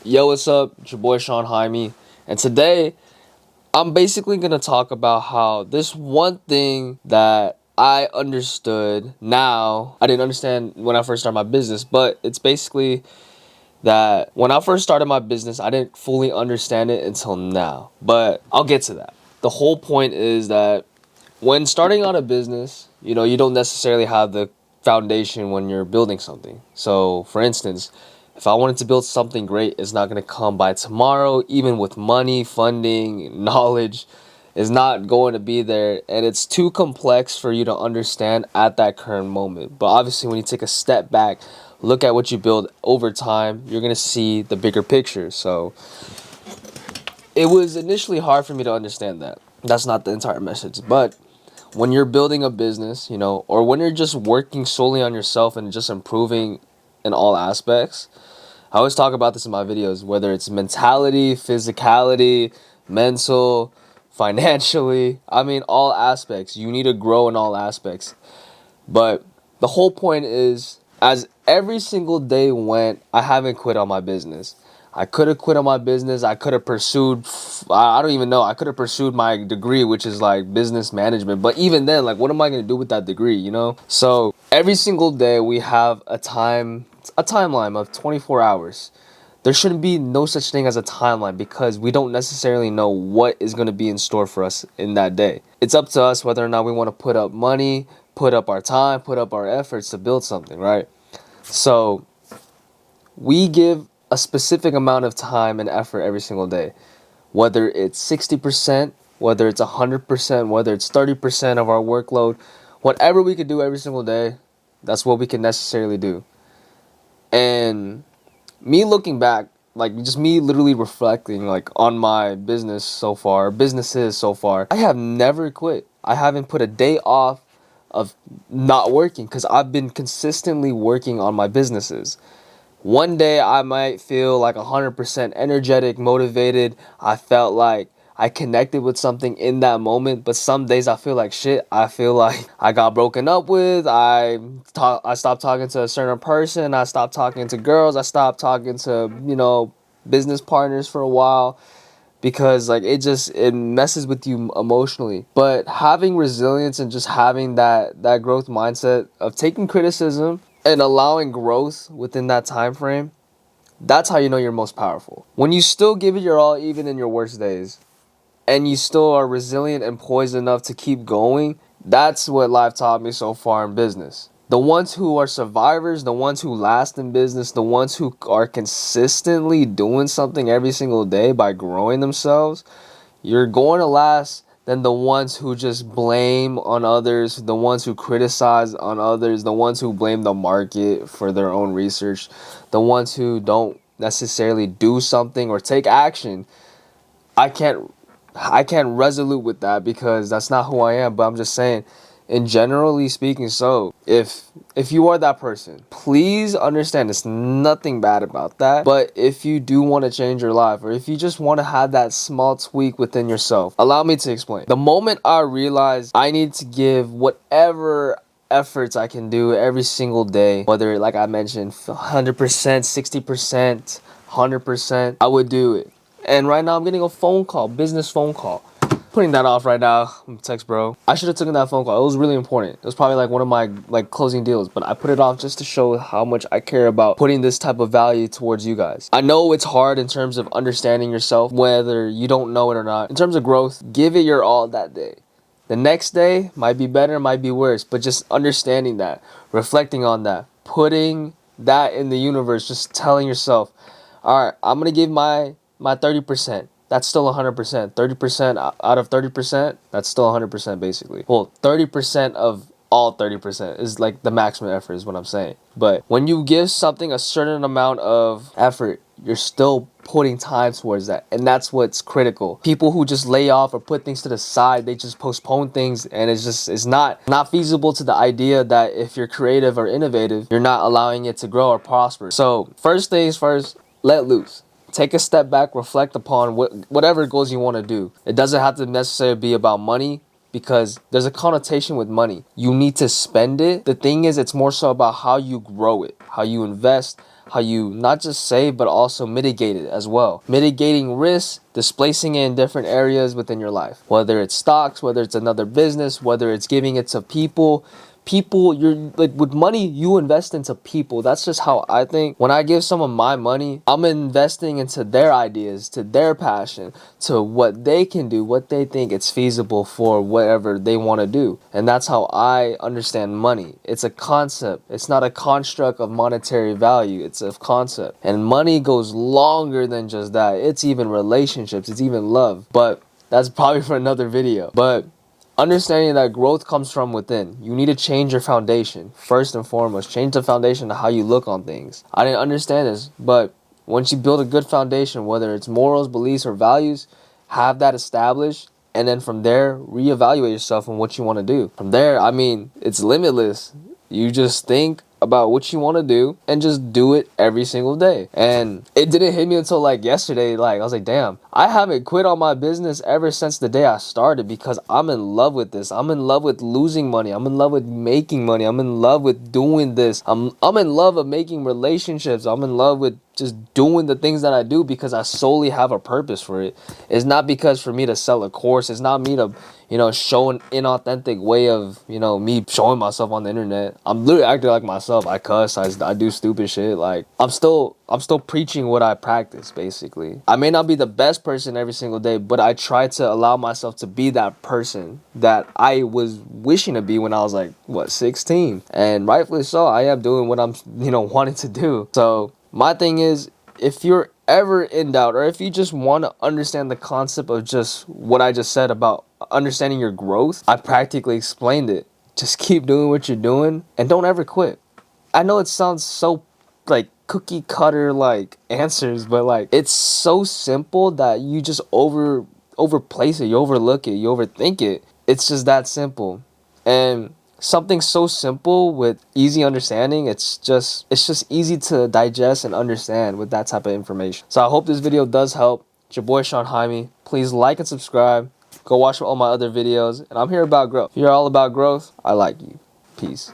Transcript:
Yo, what's up? It's your boy Sean Jaime, and today I'm basically gonna talk about how this one thing that I understood now, I didn't understand when I first started my business, but it's basically that when I first started my business, I didn't fully understand it until now. But I'll get to that. The whole point is that when starting out a business, you don't necessarily have the foundation when you're building something. So, for instance, if I wanted to build something great, it's not going to come by tomorrow, even with money, funding, knowledge. Is not going to be there, and it's too complex for you to understand at that current moment. But obviously, when you take a step back, look at what you build over time, you're going to see the bigger picture. So, it was initially hard for me to understand that. That's not the entire message, but when you're building a business, or when you're just working solely on yourself and just improving in all aspects, I always talk about this in my videos, whether it's mentality, physicality, mental, financially, all aspects. You need to grow in all aspects. But the whole point is, as every single day went, I haven't quit on my business. I could have quit on my business. I could have pursued, I don't even know. I could have pursued my degree, which is like business management. But even then, like, what am I going to do with that degree? So every single day we have a timeline of 24 hours. There shouldn't be no such thing as a timeline because we don't necessarily know what is going to be in store for us in that day. It's up to us whether or not we want to put up money, put up our time, put up our efforts to build something, right? So we give a specific amount of time and effort every single day, whether it's 60%, whether it's 100%, whether it's 30% of our workload, whatever we could do every single day, that's what we can necessarily do. And me looking back, like just me literally reflecting like on my businesses so far, I have never quit. I haven't put a day off of not working because I've been consistently working on my businesses. One day I might feel like 100% energetic, motivated. I felt like I connected with something in that moment, but some days I feel like shit. I feel like I got broken up with. I stopped talking to a certain person. I stopped talking to girls. I stopped talking to, business partners for a while because like it messes with you emotionally. But having resilience and just having that growth mindset of taking criticism and allowing growth within that time frame, that's how you know you're most powerful. When you still give it your all even in your worst days and you still are resilient and poised enough to keep going, that's what life taught me so far in business. The ones who are survivors, the ones who last in business, the ones who are consistently doing something every single day by growing themselves, you're going to last than the ones who just blame on others, the ones who criticize on others, the ones who blame the market for their own research, the ones who don't necessarily do something or take action. I can't resolute with that because that's not who I am, but I'm just saying in generally speaking. So if you are that person, please understand there's nothing bad about that. But if you do want to change your life, or if you just want to have that small tweak within yourself, allow me to explain. The moment I realized I need to give whatever efforts I can do every single day, whether like I mentioned 100%, 60%, 100%, I would do it. And right now I'm getting a phone call, business phone call. Putting that off right now. Text bro. I should have taken that phone call. It was really important. It was probably like one of my closing deals, but I put it off just to show how much I care about putting this type of value towards you guys. I know it's hard in terms of understanding yourself, whether you don't know it or not. In terms of growth, give it your all that day. The next day might be better, might be worse, but just understanding that, reflecting on that, putting that in the universe, just telling yourself, all right, I'm going to give my 30%. That's still 100%. 30% out of 30%, that's still 100% basically. Well, 30% of all 30% is like the maximum effort is what I'm saying. But when you give something a certain amount of effort, you're still putting time towards that. And that's what's critical. People who just lay off or put things to the side, they just postpone things, and it's not feasible to the idea that if you're creative or innovative, you're not allowing it to grow or prosper. So first things first, let loose. Take a step back, reflect upon whatever goals you want to do. It doesn't have to necessarily be about money because there's a connotation with money. You need to spend it. The thing is, it's more so about how you grow it, how you invest, how you not just save but also mitigate it as well. Mitigating risk, displacing it in different areas within your life, whether it's stocks, whether it's another business, whether it's giving it to people. You're like, with money you invest into people. That's just how I think. When I give someone my money, I'm investing into their ideas, to their passion, to what they can do, what they think it's feasible for whatever they want to do. And that's how I understand money. It's a concept. It's not a construct of monetary value. It's a concept. And money goes longer than just that. It's even relationships, it's even love. But that's probably for another video. But understanding that growth comes from within. You need to change your foundation. First and foremost, change the foundation to how you look on things. I didn't understand this, but once you build a good foundation, whether it's morals, beliefs, or values, have that established, and then from there, reevaluate yourself on what you want to do. From there, I mean, it's limitless. You just think about what you want to do and just do it every single day. And it didn't hit me until like yesterday. Like, I was like, damn, I haven't quit on my business ever since the day I started, because I'm in love with this. I'm in love with losing money. I'm in love with making money. I'm in love with doing this. I'm in love with making relationships. I'm in love with just doing the things that I do because I solely have a purpose for it. It's not because for me to sell a course. It's not me to, show an inauthentic way of, me showing myself on the internet. I'm literally acting like myself. I cuss. I do stupid shit. Like, I'm still preaching what I practice, basically. I may not be the best person every single day, but I try to allow myself to be that person that I was wishing to be when I was like, 16? And rightfully so, I am doing what I'm, wanting to do. So my thing is, if you're ever in doubt, or if you just want to understand the concept of just what I just said about understanding your growth, I practically explained it. Just keep doing what you're doing and don't ever quit. I know it sounds so like cookie cutter like answers, but like, it's so simple that you just overplace it, you overlook it, you overthink it. It's just that simple. And something so simple with easy understanding, it's just easy to digest and understand with that type of information. So I hope this video does help. It's your boy Sean Jaime. Please like and subscribe. Go watch all my other videos. And I'm here about growth. If you're all about growth, I like you. Peace.